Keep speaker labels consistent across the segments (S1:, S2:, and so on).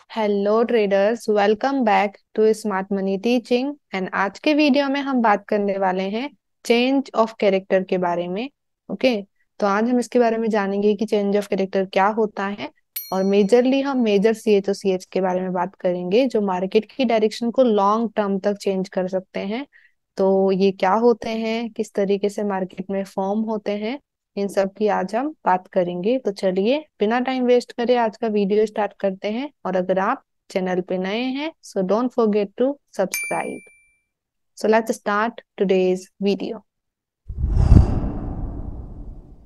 S1: Hello traders, welcome back to smart money teaching. And आज के video में हम बात करने वाले हैं चेंज ऑफ कैरेक्टर के बारे में। ओके, तो आज हम इसके बारे में जानेंगे कि चेंज ऑफ कैरेक्टर क्या होता है। और मेजरली हम मेजर सीएच और सीएच के बारे में बात करेंगे, जो मार्केट की डायरेक्शन को लॉन्ग टर्म तक चेंज कर सकते हैं। तो ये क्या होते हैं, किस तरीके से मार्केट में फॉर्म होते हैं, इन सब की आज हम बात करेंगे। तो चलिए बिना टाइम वेस्ट करे आज का वीडियो स्टार्ट करते हैं। और अगर आप चैनल पे नए हैं so don't forget to subscribe. So let's start today's video.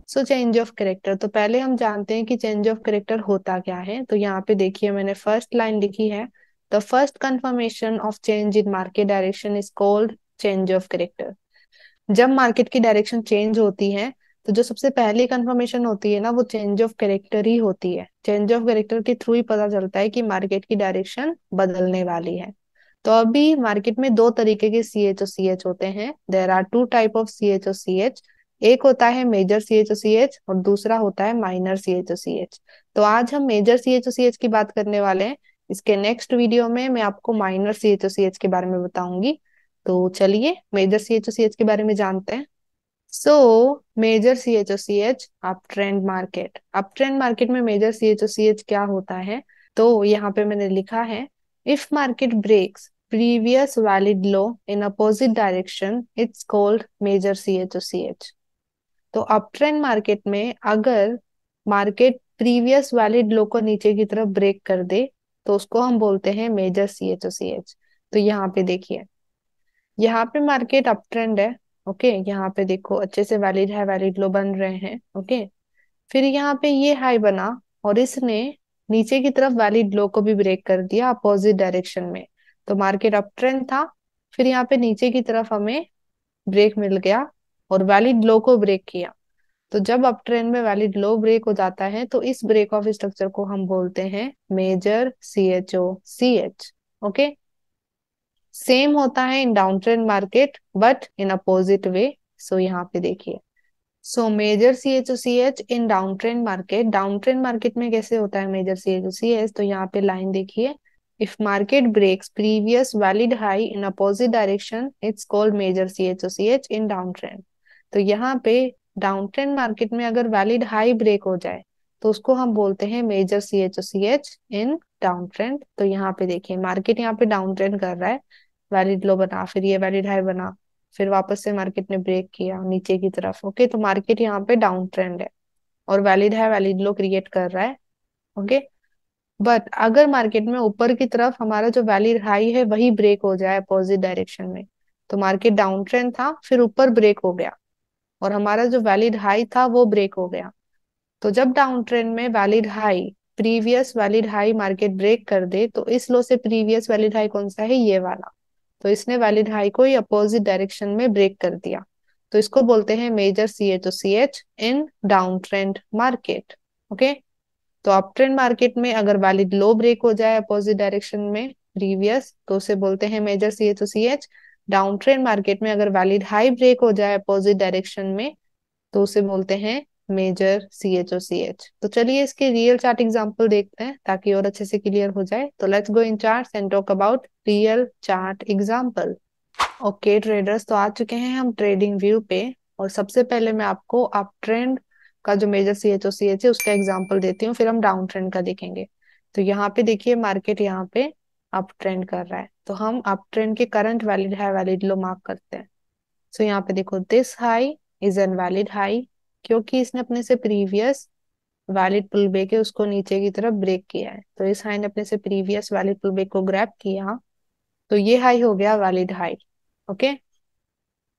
S1: So change of character, तो पहले हम जानते हैं कि चेंज ऑफ कैरेक्टर होता क्या है। तो यहाँ पे देखिए मैंने फर्स्ट लाइन लिखी है, the first confirmation of change in market direction is called change of character. जब मार्केट की डायरेक्शन चेंज होती है तो जो सबसे पहली कंफर्मेशन होती है ना, वो चेंज ऑफ कैरेक्टर ही होती है। चेंज ऑफ कैरेक्टर के थ्रू ही पता चलता है कि मार्केट की डायरेक्शन बदलने वाली है। तो अभी मार्केट में दो तरीके के सी एच ओ सी एच होते हैं। There are two type of C H O C H. एक होता है major C H O C H और दूसरा होता है minor C H O C H. तो आज हम major C H O C H की बात करने वाले हैं। इसके नेक्स्ट वीडियो में मैं आपको minor C H O C H के बारे में बताऊंगी। तो चलिए major C H O C H के बारे में जानते हैं। So major C H O C H up trend market. Up trend market में major C H O C H क्या होता है, तो यहाँ पे मैंने लिखा है, if market breaks previous valid low in opposite direction it's called major C H O C H. तो अप ट्रेंड मार्केट में अगर मार्केट प्रीवियस वैलिड लो को नीचे की तरफ ब्रेक कर दे तो उसको हम बोलते हैं major C H O C H. तो यहाँ पे देखिए, यहाँ पे मार्केट अप ट्रेंड है। ओके, यहाँ पे देखो अच्छे से वैलिड है, वैलिड लो बन रहे हैं। ओके, फिर यहाँ पे ये हाई बना और इसने नीचे की तरफ वैलिड लो को भी ब्रेक कर दिया अपोजिट डायरेक्शन में। तो मार्केट अप ट्रेंड था, फिर यहाँ पे नीचे की तरफ हमें ब्रेक मिल गया और वैलिड लो को ब्रेक किया। तो जब अप ट्रेंड में वैलिड लो ब्रेक हो जाता है तो इस ब्रेक ऑफ स्ट्रक्चर को हम बोलते हैं major C H O C H. Okay, same होता है in down trend market but in opposite way. So यहाँ पे देखिए, so major C H O C H in down trend market. Down trend market में कैसे होता है major C H O C H, तो यहाँ पे लाइन देखिए, if market breaks previous valid high in opposite direction it's called major C H O C H in down trend. तो यहाँ पे डाउन ट्रेंड मार्केट में अगर वैलिड हाई ब्रेक हो जाए तो उसको हम बोलते हैं major C H O C H in down trend. तो यहाँ पे देखिए मार्केट यहाँ पे डाउन ट्रेंड कर रहा है, वैलिड लो बना, फिर ये वैलिड हाई बना, फिर वापस से मार्केट ने ब्रेक किया नीचे की तरफ। ओके, तो मार्केट यहाँ पे डाउन ट्रेंड है और वैलिड है, वैलिड लो क्रिएट कर रहा है। ओके, बट अगर मार्केट में ऊपर की तरफ हमारा जो वैलिड हाई है वही ब्रेक हो जाए अपोजिट डायरेक्शन में, तो मार्केट डाउन ट्रेंड था फिर ऊपर ब्रेक हो गया और हमारा जो वैलिड हाई था वो ब्रेक हो गया। तो जब डाउन ट्रेंड में valid high previous valid high market break कर दे तो इस लो से प्रीवियस वैलिड हाई कौन सा है, ये वाला। तो इसने वैलिड हाई को ही अपोजिट डायरेक्शन में ब्रेक कर दिया। तो इसको बोलते हैं major C H O C H in down trend market. Okay, तो अप ट्रेंड मार्केट में अगर वैलिड लो ब्रेक हो जाए अपोजिट डायरेक्शन में प्रीवियस तो उसे बोलते हैं major C H O C H. Down trend market में अगर वैलिड हाई ब्रेक हो जाए अपोजिट डायरेक्शन में तो उसे बोलते हैं major C H O C H. तो चलिए इसके रियल चार्ट एग्जांपल देखते हैं ताकि और अच्छे से क्लियर हो जाए। तो let's go in charts and talk about real chart example. Okay traders, तो आ चुके हैं हम ट्रेडिंग व्यू पे। और सबसे पहले मैं आपको अप ट्रेंड का जो major C H O C H है उसका एग्जांपल देती हूँ, फिर हम डाउन ट्रेंड का देखेंगे। तो यहाँ पे देखिए मार्केट यहाँ पे अप ट्रेंड कर रहा है, तो हम अप ट्रेंड के करंट वैलिड हाई वैलिड लो मार्क करते हैं। सो यहाँ पे देखो, this high is an valid high क्योंकि इसने अपने से प्रीवियस वैलिड पुल बैक है उसको नीचे की तरफ ब्रेक किया है। तो इस हाई ने अपने से प्रीवियस वैलिड पुल बैक को ग्रैब किया, तो ये हाई हो गया वैलिड हाई। ओके,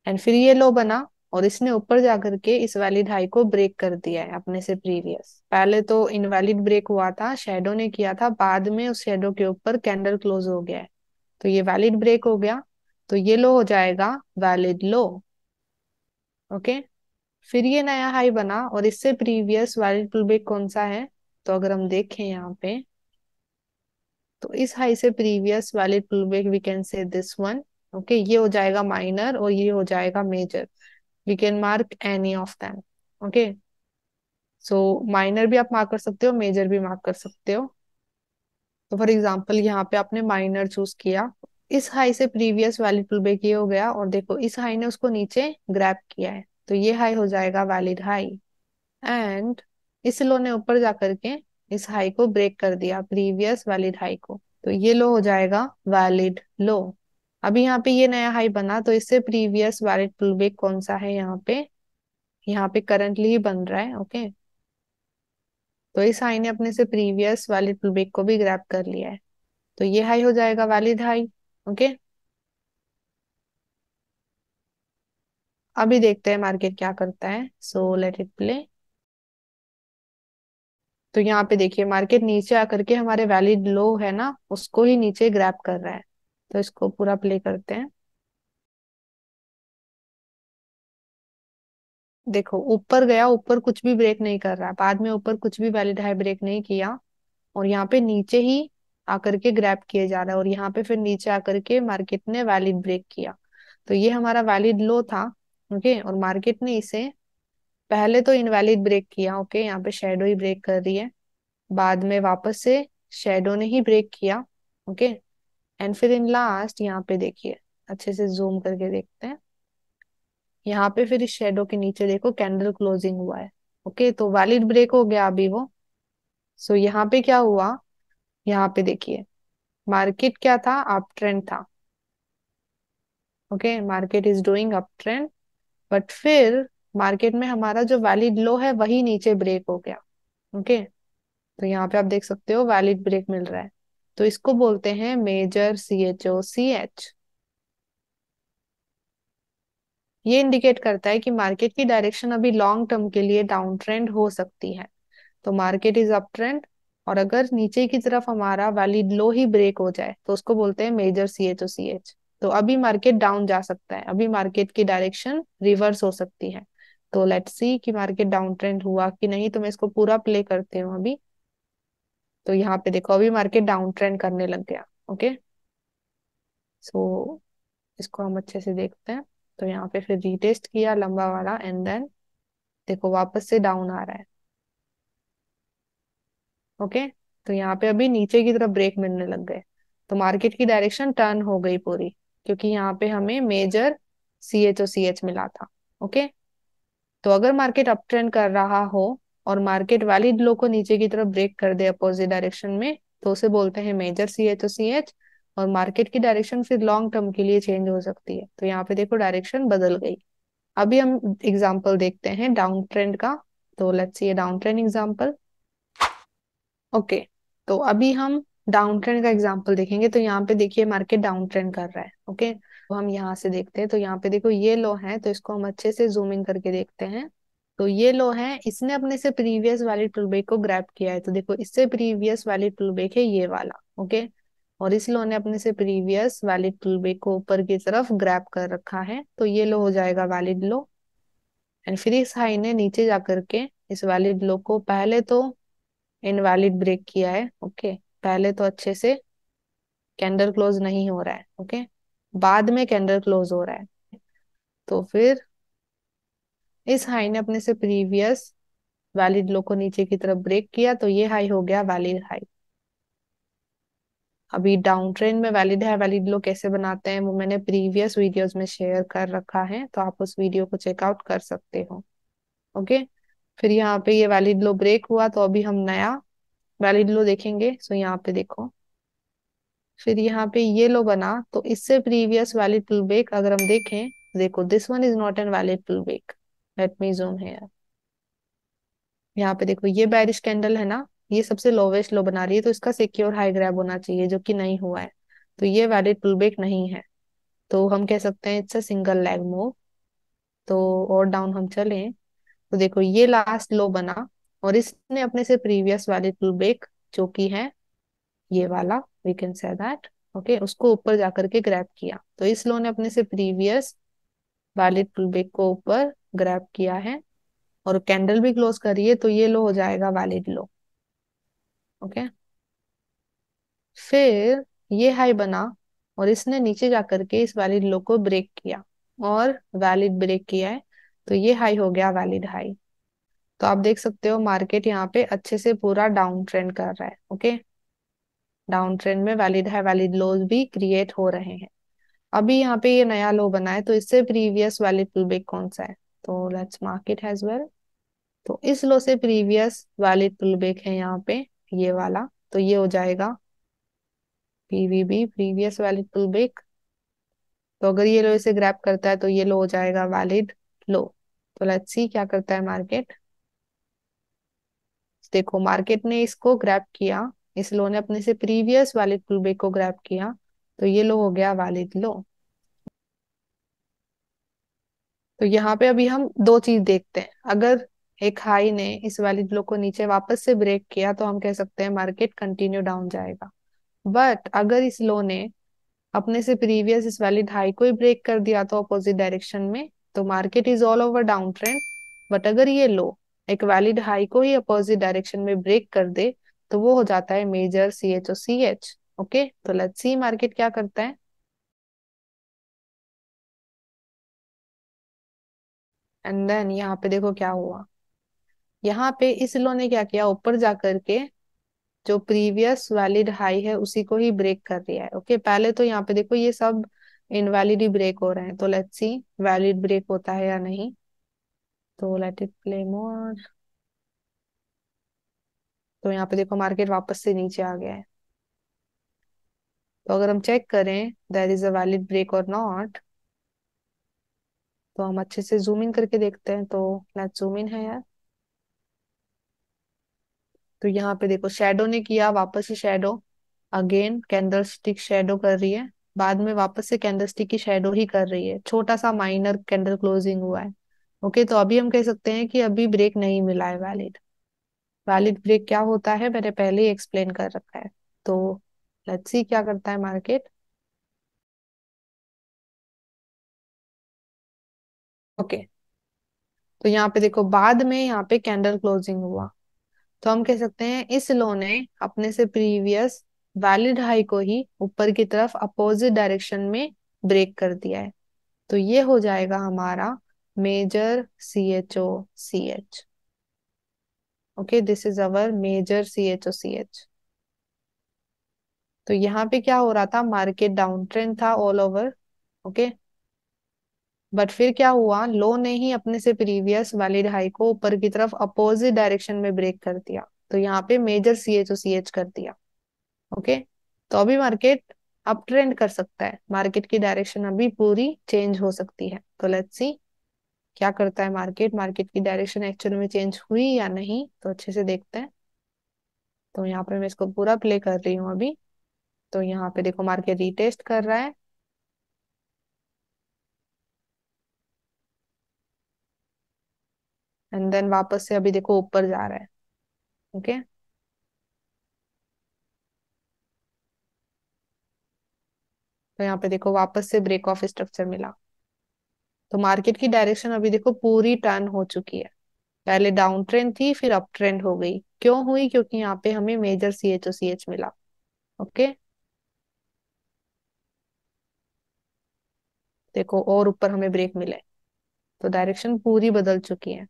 S1: एंड फिर ये लो बना और इसने ऊपर जाकर के इस वैलिड हाई को ब्रेक कर दिया है अपने से प्रीवियस। पहले तो इनवैलिड ब्रेक हुआ था, शेडो ने किया था, बाद में उस शेडो के ऊपर कैंडल क्लोज हो गया है। तो ये वैलिड ब्रेक हो गया, तो ये लो हो जाएगा वैलिड लो। ओके, फिर ये नया हाई बना और इससे प्रीवियस वैलिड पुल बैक कौन सा है, तो अगर हम देखें यहाँ पे तो इस हाई से previous valid pull back we can say this one. Okay, ये हो जाएगा माइनर और ये हो जाएगा major. We can mark any of them. Okay, so minor भी आप मार्क कर सकते हो, मेजर भी मार्क कर सकते हो। तो फॉर एग्जांपल यहाँ पे आपने माइनर चूज किया, इस हाई से प्रीवियस वैलिड पुल बैक ये हो गया, और देखो इस हाई ने उसको नीचे ग्रैब किया है, तो ये हाई हो जाएगा वैलिड हाई। एंड इस लो ने ऊपर जा करके इस हाई को ब्रेक कर दिया, प्रीवियस वैलिड हाई को, तो ये लो हो जाएगा वैलिड लो। अभी यहाँ पे ये नया हाई बना, तो इससे प्रीवियस वैलिड पुल बैक कौन सा है यहाँ पे करंटली ही बन रहा है। ओके, तो इस हाई ने अपने से प्रीवियस वैलिड पुल बैक को भी ग्रैब कर लिया है, तो ये हाई हो जाएगा वैलिड हाई। ओके, अभी देखते हैं मार्केट क्या करता है, सो लेट इट प्ले। तो यहाँ पे देखिए मार्केट नीचे आकर के हमारे वैलिड लो है ना, उसको ही नीचे ग्रैब कर रहा है। तो इसको पूरा प्ले करते हैं। देखो ऊपर गया, ऊपर कुछ भी ब्रेक नहीं कर रहा, बाद में ऊपर कुछ भी वैलिड हाई ब्रेक नहीं किया, और यहाँ पे नीचे ही आकर के ग्रैब किए जा रहा है, और यहाँ पे फिर नीचे आकर के मार्केट ने वैलिड ब्रेक किया। तो ये हमारा वैलिड लो था। ओके, और मार्केट ने इसे पहले तो इनवैलिड ब्रेक किया। ओके, यहाँ पे शेडो ही ब्रेक कर रही है, बाद में वापस से शेडो ने ही ब्रेक किया। ओके, एंड फिर इन लास्ट यहाँ पे देखिए, अच्छे से जूम करके देखते हैं, यहाँ पे फिर इस शेडो के नीचे देखो कैंडल क्लोजिंग हुआ है। ओके, तो वैलिड ब्रेक हो गया अभी वो। सो यहाँ पे क्या हुआ, यहाँ पे देखिए मार्केट क्या था, अप ट्रेंड था। Okay, market is doing up trend, but फिर मार्केट में हमारा जो वैलिड लो है वही नीचे ब्रेक हो गया। ओके, तो यहाँ पे आप देख सकते हो वैलिड ब्रेक मिल रहा है, तो इसको बोलते हैं मेजर CHOCH। ये इंडिकेट करता है कि मार्केट की डायरेक्शन अभी लॉन्ग टर्म के लिए डाउन ट्रेंड हो सकती है। तो मार्केट इज अप ट्रेंड, और अगर नीचे की तरफ हमारा वैलिड लो ही ब्रेक हो जाए तो उसको बोलते हैं मेजर CHOCH। तो अभी मार्केट डाउन जा सकता है, अभी मार्केट की डायरेक्शन रिवर्स हो सकती है। तो लेट्स सी कि मार्केट डाउन ट्रेंड हुआ कि नहीं, तो मैं इसको पूरा प्ले करती हूँ अभी। तो यहाँ पे देखो अभी मार्केट डाउन ट्रेंड करने लग गया। ओके, सो इसको हम अच्छे से देखते हैं। तो यहाँ पे फिर रीटेस्ट किया लंबा वाला, एंड देन देखो वापस से डाउन आ रहा है। ओके, तो यहाँ पे अभी नीचे की तरफ ब्रेक मिलने लग गए, तो मार्केट की डायरेक्शन टर्न हो गई पूरी, क्योंकि यहाँ पे हमें मेजर CHOCH मिला था। ओके, तो अगर मार्केट अप ट्रेंड कर रहा हो और मार्केट वैलिड लो को नीचे की तरफ ब्रेक कर दे अपोजिट डायरेक्शन में, तो उसे बोलते हैं मेजर CHOCH, और मार्केट की डायरेक्शन फिर लॉन्ग टर्म के लिए चेंज हो सकती है। तो यहाँ पे देखो डायरेक्शन बदल गई। अभी हम एग्जाम्पल देखते हैं डाउन ट्रेंड का। तो let's C down trend example. Okay, तो अभी हम डाउन ट्रेंड का एग्जांपल देखेंगे। तो यहाँ पे देखिए मार्केट डाउन ट्रेंड कर रहा है। ओके, तो हम यहाँ से देखते हैं, तो यहाँ पे देखो ये लो है, तो इसको हम अच्छे से जूम इन करके देखते हैं। तो ये लो है, इसने अपने से प्रीवियस वाली पुलबैक को ग्रैब किया है, तो देखो इससे प्रीवियस वाली पुलबैक है ये वाला। ओके, और इस लो ने अपने से प्रीवियस वैलिड पुलबैक को ऊपर की तरफ ग्रैब कर रखा है, तो ये लो हो जाएगा वैलिड लो। एंड फिर इस हाई ने नीचे जा करके इस वैलिड लो को पहले तो इनवैलिड ब्रेक किया है। ओके, पहले तो अच्छे से कैंडल क्लोज नहीं हो रहा है। ओके, बाद में कैंडल क्लोज हो रहा है। तो फिर इस हाई ने अपने से प्रीवियस वैलिड लो को नीचे की तरफ ब्रेक किया, तो ये हाई हो गया वैलिड हाई। अभी डाउन ट्रेंड में वैलिड हाई वैलिड लो कैसे बनाते हैं वो मैंने प्रीवियस वीडियोस में शेयर कर रखा है, तो आप उस वीडियो को चेकआउट कर सकते हो। ओके, फिर यहाँ पे ये वैलिड लो ब्रेक हुआ, तो अभी हम नया वैलिड लो देखेंगे। सो यहाँ पे देखो फिर यहाँ पे ये लो बना, तो इससे प्रीवियस वैलिड पुल बैक अगर हम देखें, देखो this one is not an valid pull back. Let me zoom here. यहाँ पे देखो ये बेरिश कैंडल है ना, ये सबसे लोवेस्ट लो बना रही है, तो इसका सिक्योर हाई ग्रैब होना चाहिए, जो कि नहीं हुआ है। तो ये वैलिड पुल बैक नहीं है, तो हम कह सकते हैं it's a single leg move. तो और डाउन हम चलें, तो देखो ये लास्ट लो बना, और इसने अपने से प्रीवियस वैलिड पुल बैक जो कि है ये वाला, we can say that, okay, उसको ऊपर जाकर के ग्रैब किया, तो इस लो ने अपने से प्रीवियस वैलिड पुलबैक को ऊपर ग्रैब किया है, और कैंडल भी क्लोज करिए, तो ये लो हो जाएगा वैलिड लो। ओके, फिर ये हाई बना, और इसने नीचे जाकर के इस वैलिड लो को ब्रेक किया, और वैलिड ब्रेक किया है, तो ये हाई हो गया वैलिड हाई। तो आप देख सकते हो मार्केट यहाँ पे अच्छे से पूरा डाउन ट्रेंड कर रहा है। ओके, डाउन ट्रेंड में वैलिड हाई वैलिड लोज भी क्रिएट हो रहे हैं। अभी यहाँ पे ये नया लो बना है, तो इससे प्रीवियस वैलिड पुल बैक कौन सा है, तो let's mark it as well. तो इस लो से प्रीवियस वैलिड पुल बैक है यहाँ पे ये वाला, तो ये हो जाएगा PVB, previous valid pull back. तो अगर ये लो इसे ग्रैब करता है तो ये लो हो जाएगा वैलिड लो। तो लेट्स सी क्या करता है मार्केट। देखो मार्केट ने इसको ग्रैब किया, इस लो ने अपने से प्रीवियस वैलिड पुल बैक को ग्रैब किया, तो ये लो हो गया वैलिड लो। तो यहाँ पे अभी हम दो चीज देखते हैं, अगर एक हाई ने इस वैलिड लो को नीचे वापस से ब्रेक किया तो हम कह सकते हैं मार्केट कंटिन्यू डाउन जाएगा। बट अगर इस लो ने अपने से प्रीवियस इस वैलिड हाई को ही ब्रेक कर दिया तो अपोजिट डायरेक्शन में, तो market is all over down trend. But अगर ये लो एक वैलिड हाई को ही अपोजिट डायरेक्शन में ब्रेक कर दे तो वो हो जाता है major C H O C H. Okay, तो लेट्स सी मार्केट क्या करता है। एंड देन यहाँ पे देखो क्या हुआ, यहाँ पे इस लो ने क्या किया, ऊपर जा करके जो प्रीवियस वैलिड हाई है उसी को ही ब्रेक कर दिया है। ओके, पहले तो यहाँ पे देखो ये सब इनवैलिड ही ब्रेक हो रहे हैं, तो लेट्स सी वैलिड ब्रेक होता है या नहीं। तो लेट इट प्ले मोर। तो यहाँ पे देखो मार्केट वापस से नीचे आ गया है। तो अगर हम चेक करें there is a valid break और नॉट, तो हम अच्छे से जूम इन करके देखते हैं। तो लेट्स जूम इन है यार। तो यहाँ पे देखो शैडो ने किया, वापस से shadow, again candle stick shadow कर रही है, बाद में वापस से कैंडल स्टिक की शैडो ही कर रही है, छोटा सा माइनर कैंडल क्लोजिंग हुआ है। ओके, तो अभी हम कह सकते हैं कि अभी ब्रेक नहीं मिला है वैलिड। वैलिड ब्रेक क्या होता है मैंने पहले ही एक्सप्लेन कर रखा है। तो लेट्स सी क्या करता है मार्केट। ओके, तो यहाँ पे देखो बाद में यहाँ पे कैंडल क्लोजिंग हुआ, तो हम कह सकते हैं इस लो ने अपने से प्रीवियस वैलिड हाई को ही ऊपर की तरफ अपोजिट डायरेक्शन में ब्रेक कर दिया है। तो ये हो जाएगा हमारा major C H O C H. Okay, this is our major C H O C H. तो यहाँ पे क्या हो रहा था, मार्केट डाउन ट्रेंड था ऑल ओवर। ओके, बट फिर क्या हुआ, लो ने ही अपने से प्रीवियस वैलिड हाई को ऊपर की तरफ अपोजिट डायरेक्शन में ब्रेक कर दिया, तो यहाँ पे major C H O C H कर दिया। ओके, तो अभी मार्केट अप ट्रेंड कर सकता है, मार्केट की डायरेक्शन अभी पूरी चेंज हो सकती है। तो लेट्स सी क्या करता है मार्केट, मार्केट की डायरेक्शन एक्चुअल में चेंज हुई या नहीं, तो अच्छे से देखते हैं। तो यहाँ पे मैं इसको पूरा प्ले कर रही हूँ अभी। तो यहाँ पे देखो मार्केट रीटेस्ट कर रहा है, एंड देन वापस से अभी देखो ऊपर जा रहा है। ओके, तो यहाँ पे देखो वापस से ब्रेक ऑफ स्ट्रक्चर मिला। तो मार्केट की डायरेक्शन अभी देखो पूरी टर्न हो चुकी है, पहले डाउन ट्रेंड थी फिर अप ट्रेंड हो गई। क्यों हुई, क्योंकि यहाँ पे हमें major C H O C H मिला। ओके, देखो और ऊपर हमें ब्रेक मिले, तो डायरेक्शन पूरी बदल चुकी है।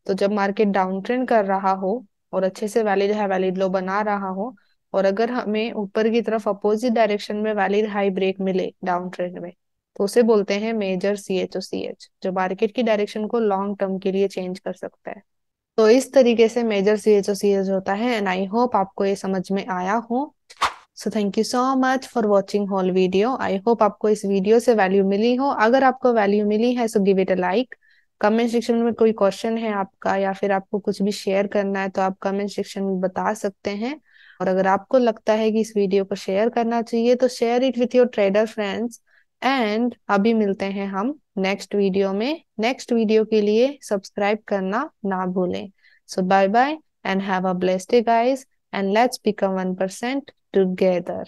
S1: तो जब मार्केट डाउन ट्रेंड कर रहा हो और अच्छे से वैलिड हाई वैलिड लो बना रहा हो, और अगर हमें ऊपर की तरफ अपोजिट डायरेक्शन में वैलिड हाई ब्रेक मिले डाउन ट्रेंड में, तो उसे बोलते हैं major C H O C H, जो मार्केट की डायरेक्शन को लॉन्ग टर्म के लिए चेंज कर सकता है। तो इस तरीके से major C H O C H होता है, एंड आई होप आपको ये समझ में आया हो। So thank you so much for watching whole video. I hope आपको इस वीडियो से वैल्यू मिली हो। अगर आपको वैल्यू मिली है so give it a like. Comment section में कोई क्वेश्चन है आपका या फिर आपको कुछ भी शेयर करना है तो आप कमेंट सेक्शन में बता सकते हैं। और अगर आपको लगता है कि इस वीडियो को शेयर करना चाहिए तो share it with your trader friends. And अभी मिलते हैं हम नेक्स्ट वीडियो में। नेक्स्ट वीडियो के लिए सब्सक्राइब करना ना भूलें। So bye bye and have a blessed day guys, and let's become 1% together.